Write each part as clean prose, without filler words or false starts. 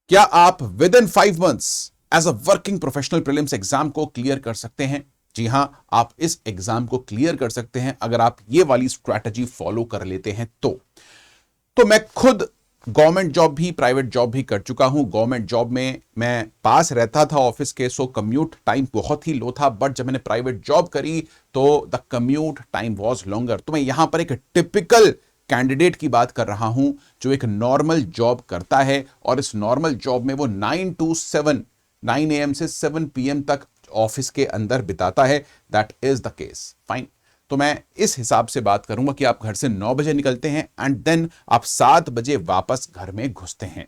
क्या आप within 5 months as a working professional prelims exam को क्लियर कर सकते हैं? जी हां, आप इस एग्जाम को क्लियर कर सकते हैं अगर आप ये वाली स्ट्रैटेजी फॉलो कर लेते हैं तो मैं खुद गवर्नमेंट जॉब भी प्राइवेट जॉब भी कर चुका हूं। गवर्नमेंट जॉब में मैं पास रहता था ऑफिस के, सो कम्यूट टाइम बहुत ही लो था, बट जब मैंने प्राइवेट जॉब करी तो the commute time was longer. तो मैं यहां पर एक टिपिकल कैंडिडेट की बात कर रहा हूं जो एक नॉर्मल जॉब करता है और इस नॉर्मल जॉब में वो 9 से 7 PM तक ऑफिस के अंदर बिताता है। That is the case, fine. तो मैं इस हिसाब से बात करूंगा कि आप घर से 9 बजे निकलते हैं एंड देन आप 7 बजे वापस घर में घुसते हैं।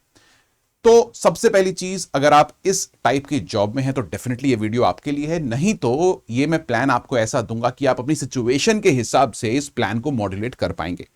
तो सबसे पहली चीज, अगर आप इस टाइप की जॉब में हैं तो डेफिनेटली ये वीडियो आपके लिए है। नहीं तो ये मैं प्लान आपको ऐसा दूंगा कि आप अपनी सिचुएशन के हिसाब से इस प्लान को मॉड्यूलेट कर पाएंगे।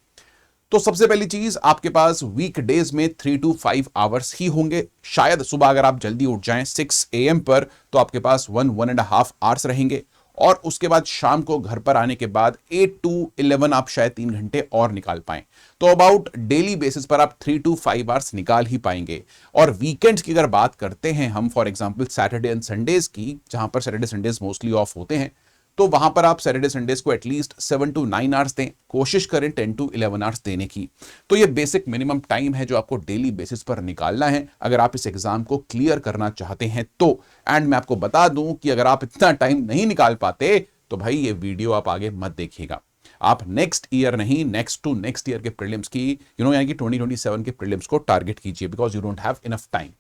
तो सबसे पहली चीज, आपके पास वीक डेज में 3 to 5 आवर्स ही होंगे। शायद सुबह अगर आप जल्दी उठ जाएं 6 AM पर तो आपके पास 1.5 आवर्स रहेंगे और उसके बाद शाम को घर पर आने के बाद 8 to 11 आप शायद 3 घंटे और निकाल पाएं। तो अबाउट डेली बेसिस पर आप 3 to 5 आवर्स निकाल ही पाएंगे। और वीकेंड्स की अगर बात करते हैं हम, for example Saturday and Sundays की, जहां पर सैटरडे संडेज मोस्टली ऑफ होते हैं, तो वहां पर आप सैटरडे संडेज को एटलीस्ट 7 to 9 आवर्स दें, कोशिश करें 10 to 11 आवर्स देने की। तो ये बेसिक मिनिमम टाइम है जो आपको डेली बेसिस पर निकालना है अगर आप इस एग्जाम को क्लियर करना चाहते हैं तो। एंड मैं आपको बता दूं कि अगर आप इतना टाइम नहीं निकाल पाते तो भाई ये वीडियो आप आगे मत देखिएगा। आप नेक्स्ट ईयर नहीं, नेक्स्ट टू नेक्स्ट ईयर के प्रीलिम्स की यानी कि 2027 के प्रीलिम्स को टारगेट कीजिए, because you don't have enough time.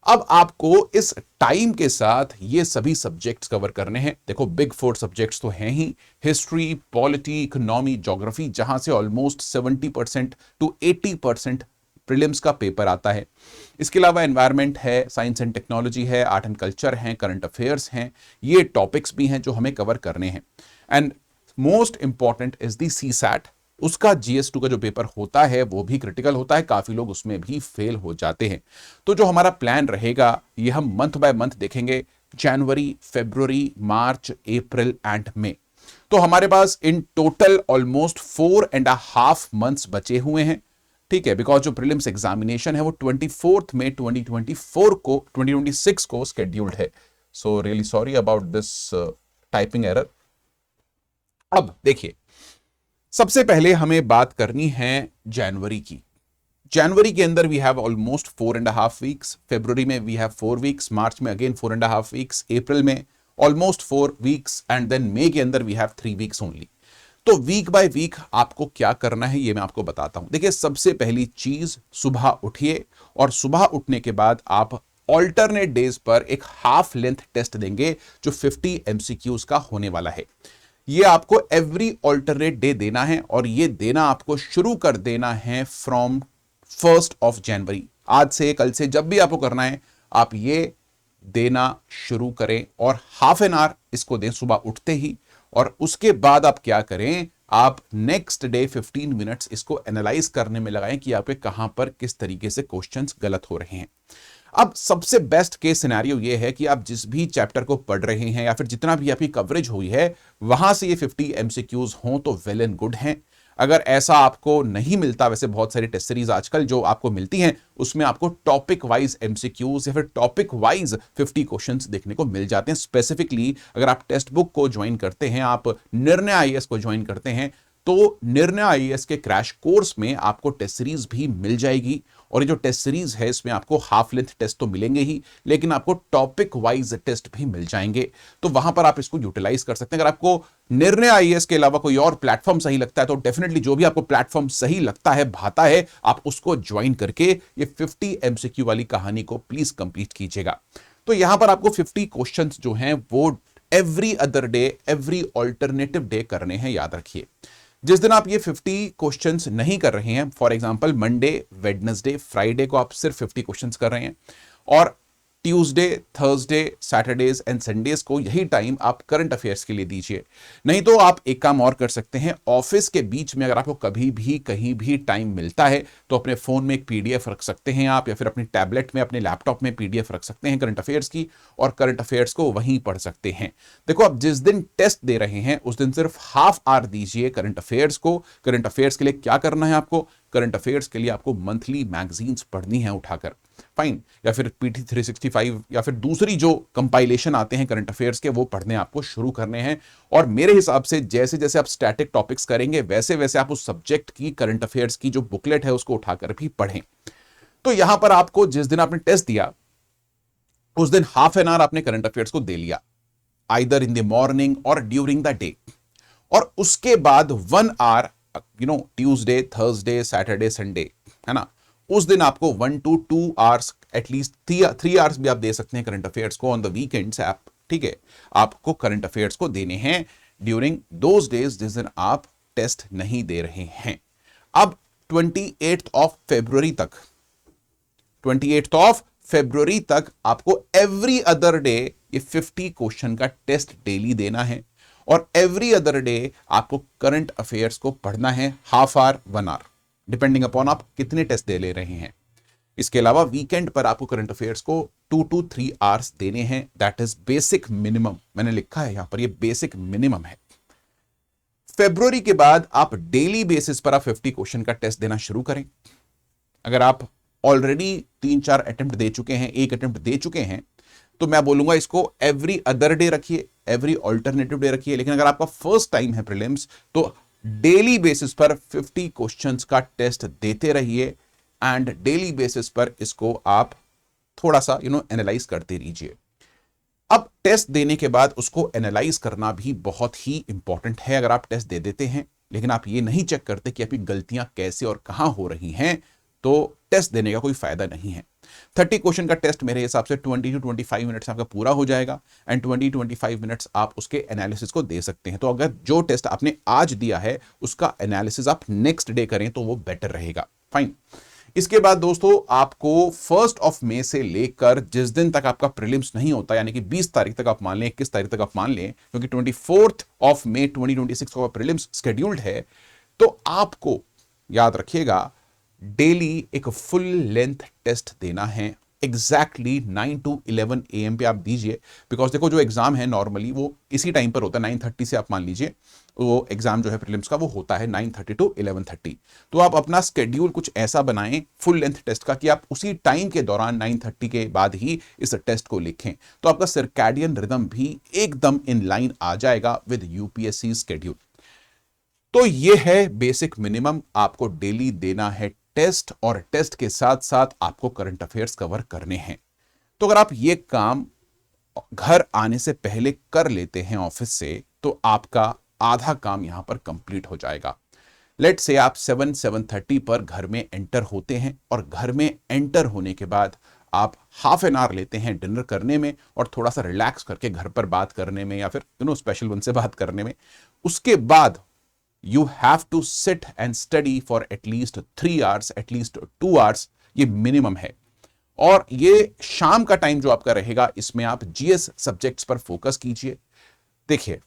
अब आपको इस टाइम के साथ ये सभी सब्जेक्ट्स कवर करने हैं। देखो, बिग 4 सब्जेक्ट्स तो हैं ही, हिस्ट्री, पॉलिटी, इकोनॉमी, ज्योग्राफी, जहां से ऑलमोस्ट 70% to 80% प्रीलिम्स का पेपर आता है। इसके अलावा एनवायरनमेंट है, साइंस एंड टेक्नोलॉजी है, आर्ट एंड कल्चर है, करंट अफेयर्स हैं। ये टॉपिक्स भी हैं जो हमें कवर करने हैं। And most important is the CSAT। उसका GS2 का जो पेपर होता है वो भी क्रिटिकल होता है, काफी लोग उसमें भी फेल हो जाते हैं। तो जो हमारा प्लान रहेगा ये हम मंथ बाय मंथ देखेंगे, जनवरी, फरवरी, मार्च, अप्रैल एंड मई। तो हमारे पास इन टोटल ऑलमोस्ट 4.5 मंथ्स बचे हुए हैं, ठीक है, बिकॉज जो प्रीलिम्स एग्जामिनेशन है वो 24 मई 2026 को स्केड्यूल्ड है। So really sorry about this typing error. अब देखिए, सबसे पहले हमें बात करनी है जनवरी की। जनवरी के अंदर वी हैव ऑलमोस्ट 4.5 वीक्स, फरवरी में वी हैव 4 वीक्स, मार्च में अगेन 4.5 वीक्स, अप्रैल में ऑलमोस्ट 4 वीक्स एंड देन मई के अंदर वी हैव 3 वीक्स ओनली। तो वीक बाय वीक आपको क्या करना है ये मैं आपको बताता हूं। देखिए, सबसे पहली चीज, सुबह उठिए और सुबह उठने के बाद आप ऑल्टरनेट डेज पर एक हाफ लेंथ टेस्ट देंगे जो 50 MCQs का होने वाला है। ये आपको एवरी ऑल्टरनेट डे देना है और ये देना आपको शुरू कर देना है फ्रॉम 1 जनवरी। आज से, कल से, जब भी आपको करना है आप ये देना शुरू करें और हाफ एन आवर इसको दें सुबह उठते ही। और उसके बाद आप क्या करें, आप नेक्स्ट डे 15 मिनट्स इसको एनालाइज करने में लगाएं कि आपके कहां पर किस तरीके से क्वेश्चंस गलत हो रहे हैं। अब सबसे बेस्ट केस सिनेरियो ये है कि आप जिस भी चैप्टर को पढ़ रहे हैं या फिर जितना भी आपकी कवरेज हुई है वहां से ये 50 MCQs हों तो वेल एंड गुड हैं। अगर ऐसा आपको नहीं मिलता, वैसे बहुत सारी टेस्ट सीरीज आजकल जो आपको मिलती हैं उसमें आपको टॉपिक वाइज MCQs या फिर टॉपिक वाइज 50 क्वेश्चंस देखने को मिल जाते हैं। स्पेसिफिकली अगर आप टेक्स्ट बुक को ज्वाइन करते हैं, आप निर्णय IAS को ज्वाइन करते हैं, तो निर्णय IAS के क्रैश कोर्स में आपको टेस्ट सीरीज भी मिल जाएगी। और ये जो टेस्ट सीरीज है इसमें आपको हाफ लेंथ टेस्ट तो मिलेंगे ही, लेकिन आपको टॉपिक वाइज टेस्ट भी मिल जाएंगे। तो वहां पर आप इसको यूटिलाइज कर सकते हैं। अगर आपको निर्णय IAS के अलावा कोई और प्लेटफॉर्म सही लगता है तो डेफिनेटली जो भी आपको प्लेटफॉर्म सही लगता है, भाता है, आप उसको ज्वाइन करके ये 50 MCQ वाली कहानी को प्लीज कंप्लीट कीजिएगा। तो यहां पर आपको 50 क्वेश्चन जो हैं वो every other day, every alternative day करने हैं, याद रखिए। जिस दिन आप ये 50 क्वेश्चंस नहीं कर रहे हैं, for example Monday, Wednesday, Friday को आप सिर्फ 50 क्वेश्चंस कर रहे हैं और Tuesday, Thursday, Saturdays and Sundays को यही टाइम आप करंट अफेयर्स के लिए दीजिए। नहीं तो आप एक काम और कर सकते हैं, ऑफिस के बीच में अगर आपको कभी भी कहीं भी टाइम मिलता है तो अपने फोन में एक PDF रख सकते हैं आप, या फिर अपने टैबलेट में, अपने लैपटॉप में PDF रख सकते हैं करंट अफेयर्स की और करंट अफेयर्स को वहीं पढ़ सकते हैं। देखो, आप जिस दिन टेस्ट दे रहे हैं उस दिन सिर्फ हाफ आवर दीजिए करंट अफेयर्स को। करंट अफेयर्स के लिए क्या करना है आपको, करंट अफेयर्स के लिए आपको मंथली मैगजीन्स पढ़नी है उठाकर। फाइन, या फिर पीटी 365 या फिर दूसरी जो कंपाइलेशन आते हैं करंट अफेयर्स के, वो पढ़ने आपको शुरू करने हैं। और मेरे हिसाब से जैसे जैसे आप स्टैटिक टॉपिक्स करेंगे वैसे वैसे आप उस सब्जेक्ट की करंट अफेयर्स की जो बुकलेट है उसको उठाकर भी पढ़ें। तो यहां पर आपको जिस दिन आपने टेस्ट दिया उस दिन हाफ एन आवर आपने करंट अफेयर्स को दे लिया, आइदर इन द मॉर्निंग और ड्यूरिंग द डे, और उसके बाद 1 hour Tuesday, Thursday, Saturday, Sunday, है ना, उस दिन आपको 1 to 2 आवर्स, एटलीस्ट 3 आवर्स भी आप दे सकते हैं करंट अफेयर्स को ऑन द वीकेंड्स ऐप, ठीक है। आपको करंट अफेयर्स को देने हैं ड्यूरिंग दोज डेज जिस दिन आप टेस्ट नहीं दे रहे हैं। अब 28 ऑफ फरवरी तक, 28 ऑफ फरवरी तक आपको एवरी अदर डे ये 50 क्वेश्चन का टेस्ट डेली देना है, और एवरी अदर डे आपको करंट अफेयर्स को पढ़ना है half hour 1 hour, depending upon आप कितने टेस्ट दे ले रहे हैं। इसके अलावा वीकेंड पर आपको करंट अफेयर्स को 2 to 3 आवर्स देने हैं। दैट इज बेसिक मिनिमम, मैंने लिखा है यहां पर, ये बेसिक मिनिमम है। फरवरी के बाद आप डेली बेसिस पर आप 50 क्वेश्चन का टेस्ट देना शुरू करें। अगर आप ऑलरेडी 3-4 अटेम्प्ट दे चुके हैं, एक अटेम्प्ट दे चुके हैं, तो मैं बोलूंगा इसको एवरी अदर डे रखिए, एवरी ऑल्टरनेटिव डे रखिए। लेकिन अगर आपका फर्स्ट टाइम है प्रीलिम्स, तो डेली बेसिस पर 50 क्वेश्चंस का टेस्ट देते रहिए, एंड डेली बेसिस पर इसको आप थोड़ा सा एनालाइज करते रहिए। अब टेस्ट देने के बाद उसको एनालाइज करना भी बहुत ही इंपॉर्टेंट है। अगर आप टेस्ट दे देते हैं लेकिन आप ये नहीं चेक करते कि आपकी गलतियां कैसे और कहां हो रही हैं, तो टेस्ट देने का कोई फायदा नहीं है। 30 क्वेश्चन का टेस्ट मेरे हिसाब से 20 to 25 मिनट्स आपका पूरा हो जाएगा, एंड 20-25 मिनट्स आप उसके एनालिसिस को दे सकते हैं। तो अगर जो टेस्ट आपने आज दिया है उसका एनालिसिस आप नेक्स्ट डे करें तो वो बेटर रहेगा। फाइन। इसके बाद दोस्तों आपको 1 मई से लेकर जिस दिन तक आपका प्रीलिम्स नहीं होता, यानी कि 20 तारीख तक आप मान लें, 21 तारीख तक आप मान लें, क्योंकि 24 मई 2026 को प्रीलिम्स शेड्यूल्ड है, तो आपको याद रखिएगा डेली एक फुल लेंथ टेस्ट देना है। एग्जैक्टली 9 to 11 AM पे आप दीजिए, बिकॉज देखो जो एग्जाम है नॉर्मली वो इसी टाइम पर होता है, 9:30 से आप मान लीजिए वो एग्जाम जो है प्रीलिम्स का वो होता है 9:30 to 11:30। तो आप अपना स्केड्यूल कुछ ऐसा बनाएं फुल लेंथ टेस्ट का कि आप उसी टाइम के दौरान 9:30 के बाद ही इस टेस्ट को लिखें, तो आपका सर्कैडियन रिदम भी एकदम इन लाइन आ जाएगा विद यूपीएससी स्केड्यूल। तो ये है बेसिक मिनिमम, आपको डेली देना है टेस्ट, और टेस्ट के साथ साथ आपको करंट अफेयर्स कवर करने हैं। तो अगर आप ये काम घर आने से पहले कर लेते हैं ऑफिस से, तो आपका आधा काम यहां पर कंप्लीट हो जाएगा। लेट से आप 7-7:30 पर घर में एंटर होते हैं, और घर में एंटर होने के बाद आप हाफ एन आवर लेते हैं डिनर करने में और थोड़ा सा रिलैक्स करके घर पर बात करने में, या फिर स्पेशल वन से बात करने में। उसके बाद you have to sit and study for at least 3 hours, at least 2 hours, ये मिनिमम है। और ये शाम का टाइम जो आपका रहेगा इसमें आप जीएस सब्जेक्ट्स पर फोकस कीजिए। देखिए,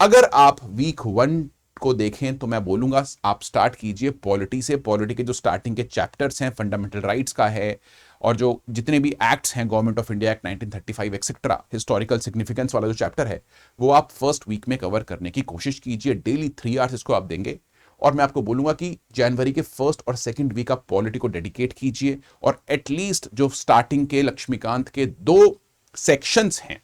अगर आप वीक 1 को देखें तो मैं बोलूंगा आप स्टार्ट कीजिए पॉलिटी से। पॉलिटी के जो स्टार्टिंग के चैप्टर्स हैं, फंडामेंटल राइट्स का है, और जो जितने भी एक्ट्स हैं, government of India act 1935 etcetera, historical significance वाला जो चैप्टर है वो आप फर्स्ट वीक में कवर करने की कोशिश कीजिए। डेली 3 आवर्स इसको आप देंगे, और मैं आपको बोलूंगा कि जनवरी के 1st और 2nd वीक आप पॉलिटी को डेडिकेट कीजिए, और एटलीस्ट जो स्टार्टिंग के लक्ष्मीकांत के 2 सेक्शंस हैं,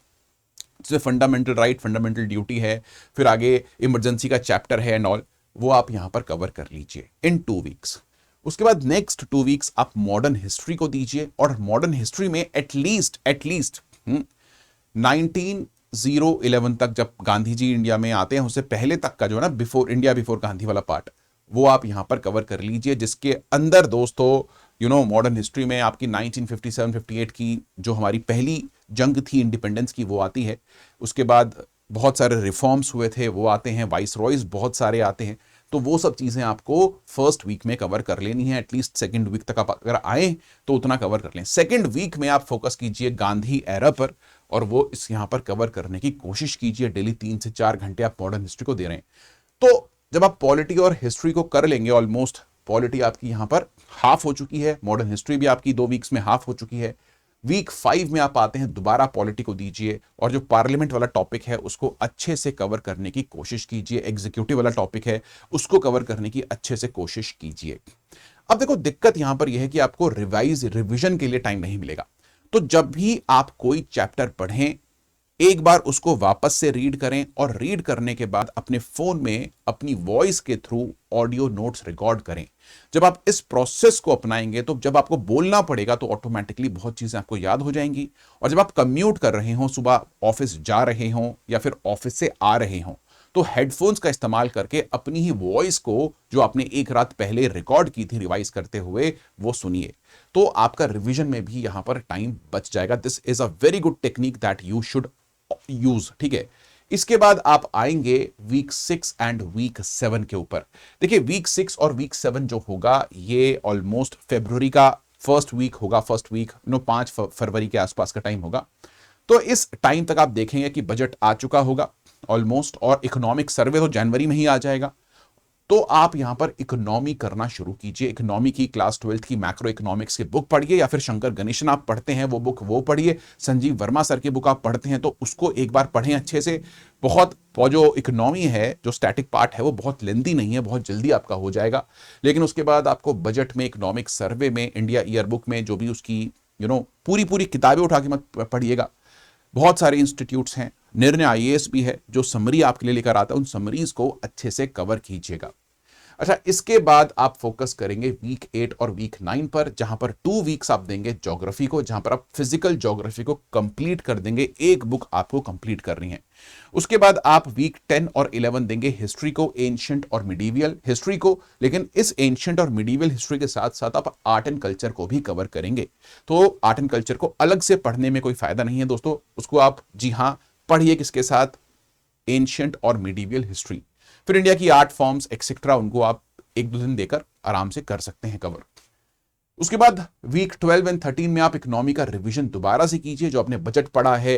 जिसमें फंडामेंटल राइट, फंडामेंटल ड्यूटी है, फिर आगे इमरजेंसी का चैप्टर है एंड ऑल, वो आप यहां पर कवर कर लीजिए इन 2 वीक्स। उसके बाद नेक्स्ट 2 वीक्स आप मॉडर्न हिस्ट्री को दीजिए, और मॉडर्न हिस्ट्री में एटलीस्ट 1911 तक, जब गांधी जी इंडिया में आते हैं उससे पहले तक का जो है ना, बिफोर इंडिया बिफोर गांधी वाला पार्ट, वो आप यहां पर कवर कर लीजिए, जिसके अंदर दोस्तों मॉडर्न हिस्ट्री में आपकी 1957-58 की जो हमारी पहली जंग थी इंडिपेंडेंस की वो आती है। उसके बाद बहुत सारे रिफॉर्म्स हुए थे वो आते हैं, वाइस रॉयज बहुत सारे आते हैं, तो वो सब चीजें आपको फर्स्ट वीक में कवर कर लेनी है। एटलीस्ट 2nd वीक तक आप अगर आए तो उतना कवर कर लें। 2nd वीक में आप फोकस कीजिए गांधी एरा पर, और वो इस यहां पर कवर करने की कोशिश कीजिए। डेली 3 से 4 घंटे आप मॉडर्न हिस्ट्री को दे रहे हैं। तो जब आप पॉलिटी और हिस्ट्री को कर लेंगे, ऑलमोस्ट पॉलिटी आपकी यहां पर हाफ हो चुकी है, मॉडर्न हिस्ट्री भी आपकी 2 वीक्स में हाफ हो चुकी है। वीक 5 में आप आते हैं, दोबारा पॉलिटी को दीजिए, और जो पार्लियामेंट वाला टॉपिक है उसको अच्छे से कवर करने की कोशिश कीजिए। एग्जीक्यूटिव वाला टॉपिक है उसको कवर करने की अच्छे से कोशिश कीजिए। अब देखो दिक्कत यहां पर यह है कि आपको रिवीजन के लिए टाइम नहीं मिलेगा। तो जब भी आप कोई चैप्टर पढ़ें, एक बार उसको वापस से रीड करें और रीड करने के बाद अपने फोन में अपनी वॉइस के थ्रू ऑडियो नोट्स रिकॉर्ड करें। जब आप इस प्रोसेस को अपनाएंगे तो जब आपको बोलना पड़ेगा तो ऑटोमेटिकली बहुत चीजें आपको याद हो जाएंगी। और जब आप कम्यूट कर रहे हो, सुबह ऑफिस जा रहे हो या फिर ऑफिस से आ रहे हो, तो हेडफोन्स का इस्तेमाल करके अपनी ही वॉइस को जो आपने एक रात पहले रिकॉर्ड की थी रिवाइज करते हुए, वो सुनिए। तो आपका रिवीजन में भी यहां पर टाइम बच जाएगा। This is a very good technique that you should use. ठीक है, इसके बाद आप आएंगे वीक 6 एंड वीक 7 के ऊपर। देखिए वीक 6 और वीक 7 जो होगा ये ऑलमोस्ट फरवरी का फर्स्ट वीक होगा। फर्स्ट वीक 5 फरवरी के आसपास का टाइम होगा। तो इस टाइम तक आप देखेंगे कि बजट आ चुका होगा ऑलमोस्ट, और इकोनॉमिक सर्वे तो जनवरी में ही आ जाएगा। तो आप यहां पर इकोनॉमी करना शुरू कीजिए। इकोनॉमी की क्लास 12th की मैक्रो इकोनॉमिक्स की बुक पढ़िए, या फिर शंकर गणेशन आप पढ़ते हैं वो बुक वो पढ़िए। संजीव वर्मा सर की बुक आप पढ़ते हैं तो उसको एक बार पढ़ें अच्छे से। बहुत जो इकोनॉमी है, जो स्टैटिक पार्ट है, वो बहुत लेंदी नहीं है, बहुत जल्दी आपका हो जाएगा। लेकिन उसके बाद आपको बजट में, इकोनॉमिक सर्वे में, इंडिया ईयर बुक में जो भी उसकी पूरी किताबें उठा के मत पढ़िएगा। बहुत सारे इंस्टीट्यूट्स हैं, निर्णय आईएएस भी है जो समरी आपके लिए लेकर आता है, उन समरीज को अच्छे से कवर कीजिएगा। अच्छा, इसके बाद आप फोकस करेंगे वीक 8 और वीक 9 पर, जहां पर 2 वीक्स आप देंगे ज्योग्राफी को, जहां पर आप फिजिकल ज्योग्राफी को कंप्लीट कर देंगे। एक बुक आपको कंप्लीट करनी है। उसके बाद आप वीक 10 और 11 देंगे हिस्ट्री को, एंशिएंट और मिडीवियल हिस्ट्री को। लेकिन इस एंशिएंट और मिडीवियल हिस्ट्री के साथ साथ आप आर्ट एंड कल्चर को भी कवर करेंगे। तो आर्ट एंड कल्चर को अलग से पढ़ने में कोई फायदा नहीं है दोस्तों, उसको आप जी हां पढ़िए। किसके साथ? एंशिएंट और मिडीवियल हिस्ट्री। फिर इंडिया की आर्ट फॉर्म्स एक्सेट्रा, उनको आप 1-2 दिन देकर आराम से कर सकते हैं कवर। उसके बाद वीक 12 एंड 13 में आप इकोनॉमी का रिवीजन दोबारा से कीजिए। जो आपने बजट पढ़ा है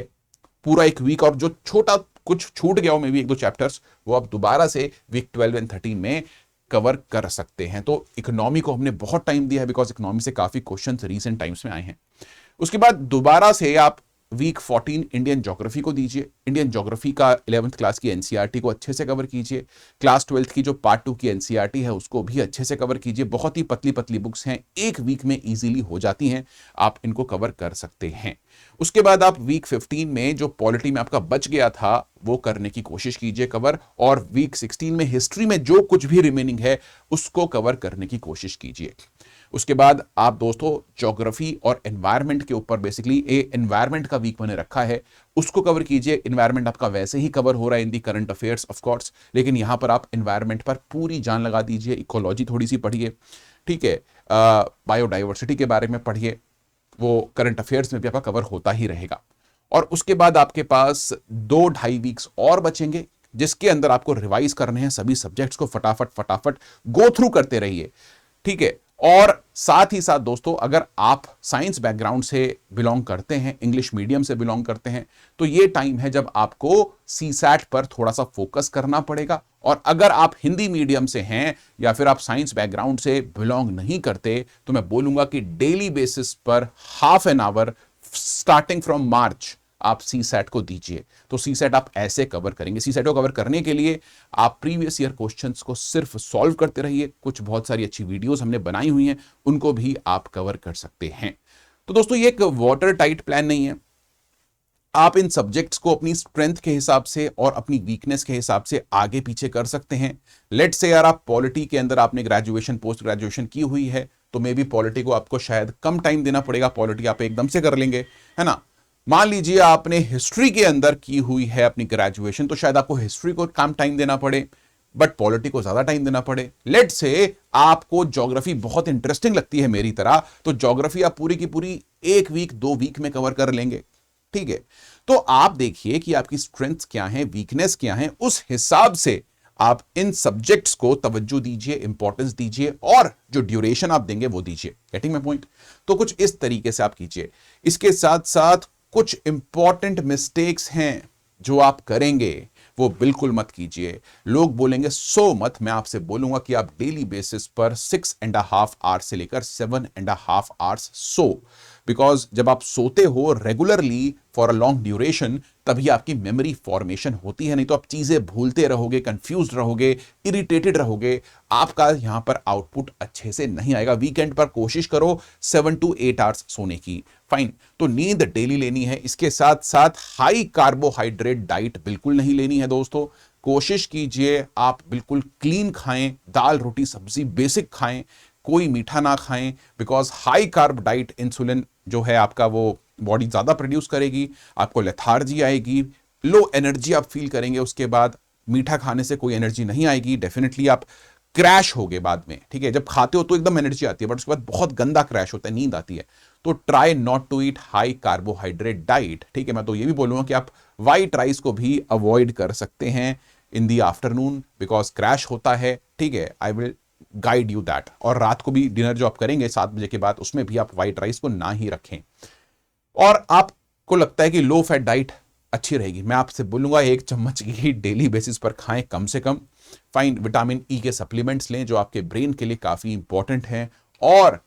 पूरा एक वीक, और जो छोटा कुछ छूट गया हो में भी 1-2 चैप्टर्स, वो आप दोबारा से वीक 12 एंड 13 में कवर कर सकते हैं। तो इकोनॉमी को हमने बहुत टाइम दिया है, बिकॉज इकोनॉमी से काफी क्वेश्चंस रीसेंट टाइम्स में आए हैं। उसके बाद दोबारा से आप वीक 14 इंडियन ज्योग्राफी को दीजिए। इंडियन ज्योग्राफी का 11th क्लास की एनसीईआरटी को अच्छे से कवर कीजिए। क्लास 12th की जो पार्ट 2 की एनसीईआरटी है उसको भी अच्छे से कवर कीजिए। बहुत ही पतली पतली बुक्स हैं, एक वीक में इजीली हो जाती हैं, आप इनको कवर कर सकते हैं। उसके बाद आप वीक 15 में जो पॉलिटी में आपका बच गया था वो करने की कोशिश कीजिए कवर, और वीक 16 में हिस्ट्री में जो कुछ भी रिमेनिंग है उसको कवर करने की कोशिश कीजिए। उसके बाद आप दोस्तों ज्योग्राफी और एनवायरनमेंट के ऊपर बेसिकली एनवायरनमेंट का वीक मैंने रखा है, उसको कवर कीजिए। एनवायरनमेंट आपका वैसे ही कवर हो रहा है in the current affairs of course, लेकिन यहां पर आप एनवायरनमेंट पर पूरी जान लगा दीजिए। इकोलॉजी थोड़ी सी पढ़िए, ठीक है, बायोडाइवर्सिटी के बारे में पढ़िए, वो करंट अफेयर्स में भी आपका कवर होता ही रहेगा। और उसके बाद आपके पास 2-2.5 वीक्स और बचेंगे, जिसके अंदर आपको रिवाइज करने हैं सभी सब्जेक्ट्स को। फटाफट फटाफट गो थ्रू करते रहिए, ठीक है। और साथ ही साथ दोस्तों, अगर आप साइंस बैकग्राउंड से बिलोंग करते हैं, इंग्लिश मीडियम से बिलोंग करते हैं, तो ये टाइम है जब आपको सीसैट पर थोड़ा सा फोकस करना पड़ेगा। और अगर आप हिंदी मीडियम से हैं या फिर आप साइंस बैकग्राउंड से बिलोंग नहीं करते, तो मैं बोलूंगा कि डेली बेसिस पर half an our starting from March आप सीसैट को दीजिए। तो सीसैट आप ऐसे कवर करेंगे। सीसैट को कवर करने के लिए आप प्रीवियस ईयर क्वेश्चंस को सिर्फ सॉल्व करते रहिए। कुछ बहुत सारी अच्छी वीडियोस हमने बनाई हुई हैं, उनको भी आप कवर कर सकते हैं। तो दोस्तों ये एक वाटर टाइट प्लान नहीं है। आप इन सब्जेक्ट्स को अपनी स्ट्रेंथ के हिसाब से और अपनी वीकनेस के हिसाब से आगे पीछे कर सकते हैं। लेट्स से यार आप पॉलिटी के अंदर आपने ग्रेजुएशन पोस्ट ग्रेजुएशन की हुई है, तो मे बी पॉलिटी को आपको शायद कम टाइम देना पड़ेगा, पॉलिटी आप एकदम से कर लेंगे, है ना। मान लीजिए आपने हिस्ट्री के अंदर की हुई है अपनी ग्रेजुएशन, तो शायद आपको हिस्ट्री को कम टाइम देना पड़े, बट पॉलिटी को ज्यादा टाइम देना पड़े। लेट से आपको ज्योग्राफी बहुत इंटरेस्टिंग लगती है मेरी तरह, तो ज्योग्राफी आप पूरी की पूरी 1 वीक 2 वीक में कवर कर लेंगे, ठीक है। तो आप देखिए कि आपकी स्ट्रेंथ्स क्या है, वीकनेस क्या है, उस हिसाब से आप इन सब्जेक्ट्स को तवज्जो दीजिए, इंपॉर्टेंस दीजिए, और जो ड्यूरेशन आप देंगे वो दीजिए। Getting my point? तो कुछ इस तरीके से आप कीजिए। इसके साथ साथ कुछ इंपॉर्टेंट मिस्टेक्स हैं जो आप करेंगे, वो बिल्कुल मत कीजिए। लोग बोलेंगे सो मत, मैं आपसे बोलूंगा कि आप डेली बेसिस पर 6.5 आवर्स से लेकर 7.5 आवर्स सो। बिकॉज जब आप सोते हो regularly for a long duration, तभी आपकी मेमोरी फॉर्मेशन होती है, नहीं तो आप चीजें भूलते रहोगे, कंफ्यूज रहोगे, इरिटेटेड रहोगे, आपका यहां पर आउटपुट अच्छे से नहीं आएगा। वीकेंड पर कोशिश करो 7 to 8 आवर्स सोने की, फाइन। तो नींद डेली लेनी है, इसके साथ साथ हाई कार्बोहाइड्रेट डाइट बिल्कुल नहीं लेनी है दोस्तों। कोशिश कीजिए आप बिल्कुल क्लीन खाएं, दाल रोटी सब्जी बेसिक खाएं, कोई मीठा ना खाएं, because high carb diet insulin जो है आपका वो बॉडी ज्यादा प्रोड्यूस करेगी, आपको लेथार्जी आएगी, लो एनर्जी आप फील करेंगे, उसके बाद मीठा खाने से कोई एनर्जी नहीं आएगी, डेफिनेटली आप क्रैश होगे बाद में, ठीक है। जब खाते हो तो एकदम एनर्जी आती है, बट उसके बाद बहुत गंदा क्रैश होता है, नींद आती है। तो try not to eat high carbohydrate diet, ठीक है। मैं तो ये भी बोलूंगा कि आप व्हाइट राइस को भी अवॉइड कर सकते हैं इन दी आफ्टरनून, बिकॉज क्रैश होता है, ठीक है। I will guide you that. और रात को भी डिनर जो आप करेंगे 7 बजे के बाद, उसमें भी आप व्हाइट राइस को ना ही रखें। और आपको लगता है कि लो फैट डाइट अच्छी रहेगी, मैं आपसे बोलूंगा 1 चम्मच घी डेली बेसिस पर खाएं कम से कम। फाइन, विटामिन ई के सप्लीमेंट्स लें जो आपके ब्रेन के लिए काफी इंपॉर्टेंट हैं। और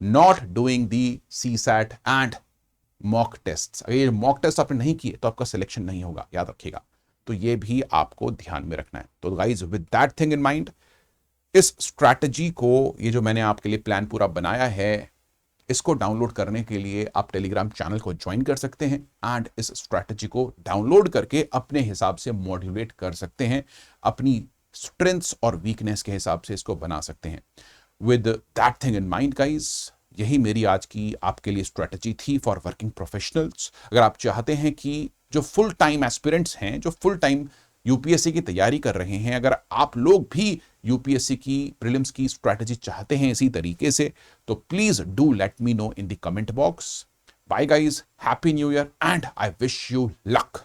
not doing the CSAT and mock test, अगर ये मॉक टेस्ट आपने नहीं किए तो आपका सिलेक्शन नहीं होगा, याद रखिएगा। तो ये भी आपको ध्यान में रखना है। तो guys with that thing in mind, इस स्ट्रैटेजी को, ये जो मैंने आपके लिए प्लान पूरा बनाया है, इसको डाउनलोड करने के लिए आप टेलीग्राम चैनल को ज्वाइन कर सकते हैं एंड इस स्ट्रैटेजी को डाउनलोड करके अपने हिसाब से मॉड्यूलेट कर सकते हैं, अपनी स्ट्रेंथ्स और वीकनेस के हिसाब से इसको बना सकते हैं। With that thing in mind guys, यही मेरी आज की आपके लिए स्ट्रैटेजी थी फॉर वर्किंग प्रोफेशनल्स। अगर आप चाहते हैं कि जो फुल टाइम एस्पिरेंट्स हैं, जो फुल टाइम यूपीएससी की तैयारी कर रहे हैं, अगर आप लोग भी यूपीएससी की प्रीलिम्स की स्ट्रैटेजी चाहते हैं इसी तरीके से, तो please do let me know in the comment box. Bye guys, happy new year and I wish you luck.